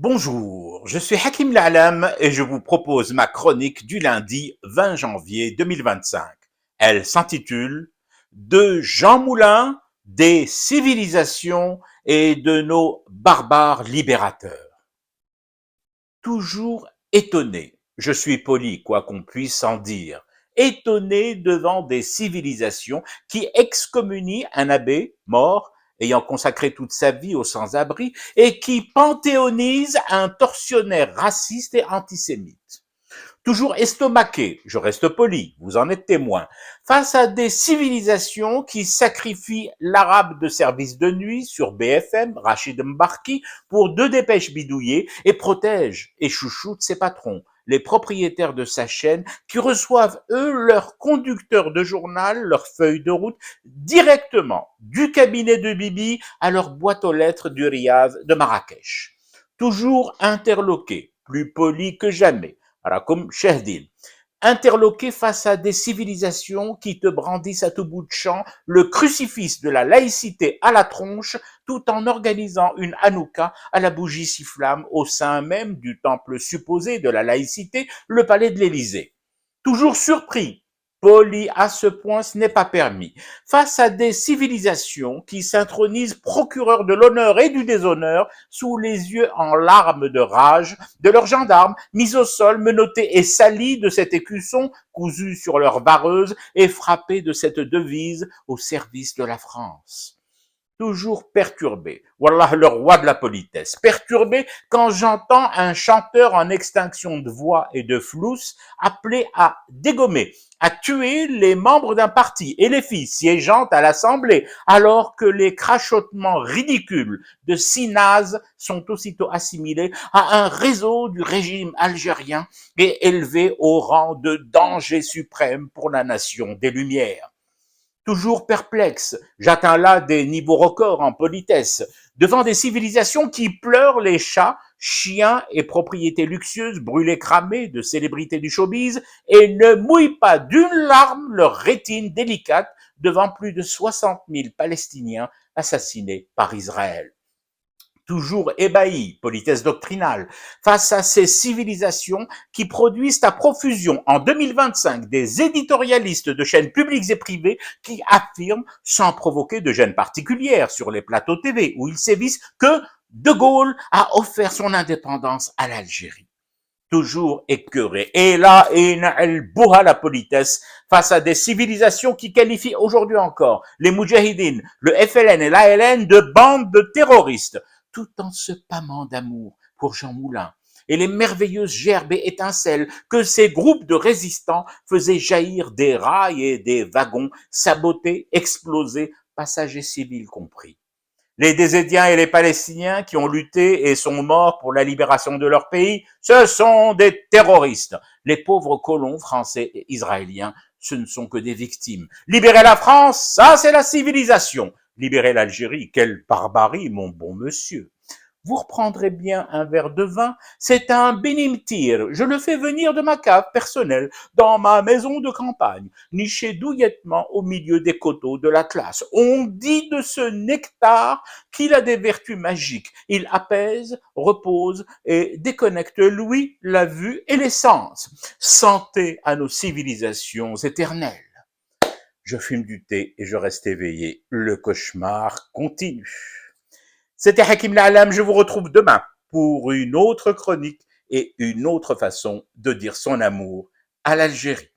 Bonjour, je suis Hakim La'alam et je vous propose ma chronique du lundi 20 janvier 2025. Elle s'intitule De Jean Moulin, des civilisations et de nos barbares libérateurs. Toujours étonné, je suis poli quoi qu'on puisse en dire, étonné devant des civilisations qui excommunient un abbé mort ayant consacré toute sa vie aux sans-abri et qui panthéonise un tortionnaire raciste et antisémite. Toujours estomaqué, je reste poli, vous en êtes témoin, face à des civilisations qui sacrifient l'arabe de service de nuit sur BFM, Rachid Mbarki, pour 2 dépêches bidouillées et protègent et chouchoutent ses patrons, les propriétaires de sa chaîne qui reçoivent, eux, leurs conducteurs de journal, leurs feuilles de route, directement du cabinet de Bibi à leur boîte aux lettres du Riyad de Marrakech. Toujours interloqué, plus poli que jamais, Rakoum Shehdin, interloqué face à des civilisations qui te brandissent à tout bout de champ le crucifix de la laïcité à la tronche, tout en organisant une Hanouka à la bougie sifflame au sein même du temple supposé de la laïcité, le palais de l'Élysée. Toujours surpris, poli à ce point, ce n'est pas permis, face à des civilisations qui s'intronisent procureurs de l'honneur et du déshonneur sous les yeux en larmes de rage de leurs gendarmes mis au sol, menottés et salis de cet écusson cousu sur leur vareuse et frappés de cette devise au service de la France. Toujours perturbé, wallah le roi de la politesse, perturbé quand j'entends un chanteur en extinction de voix et de flouss appelé à dégommer, à tuer les membres d'un parti et les filles siégeant à l'Assemblée, alors que les crachotements ridicules de Sinaz sont aussitôt assimilés à un réseau du régime algérien et élevés au rang de danger suprême pour la nation des Lumières. Toujours perplexe, j'atteins là des niveaux records en politesse, devant des civilisations qui pleurent les chats, chiens et propriétés luxueuses brûlées cramées de célébrités du showbiz et ne mouillent pas d'une larme leur rétine délicate devant plus de 60 000 Palestiniens assassinés par Israël. Toujours ébahi, politesse doctrinale, face à ces civilisations qui produisent à profusion en 2025 des éditorialistes de chaînes publiques et privées qui affirment, sans provoquer de gêne particulière sur les plateaux TV où ils sévissent, que De Gaulle a offert son indépendance à l'Algérie. Toujours écœuré. Et là, elle bourra la politesse face à des civilisations qui qualifient aujourd'hui encore les Moudjahidines, le FLN et l'ALN de bandes de terroristes, tout en se pâmant d'amour pour Jean Moulin et les merveilleuses gerbes et étincelles que ces groupes de résistants faisaient jaillir des rails et des wagons, sabotés, explosés, passagers civils compris. Les Désédiens et les Palestiniens qui ont lutté et sont morts pour la libération de leur pays, ce sont des terroristes. Les pauvres colons français et israéliens, ce ne sont que des victimes. Libérer la France, ça c'est la civilisation. Libérer l'Algérie, quelle barbarie, mon bon monsieur. Vous reprendrez bien un verre de vin, c'est un bénimtir, je le fais venir de ma cave personnelle, dans ma maison de campagne, nichée douillettement au milieu des coteaux de l'Atlas. On dit de ce nectar qu'il a des vertus magiques, il apaise, repose et déconnecte l'ouïe, la vue et les sens. Santé à nos civilisations éternelles. Je fume du thé et je reste éveillé, le cauchemar continue. C'était Hakim La'alam, je vous retrouve demain pour une autre chronique et une autre façon de dire son amour à l'Algérie.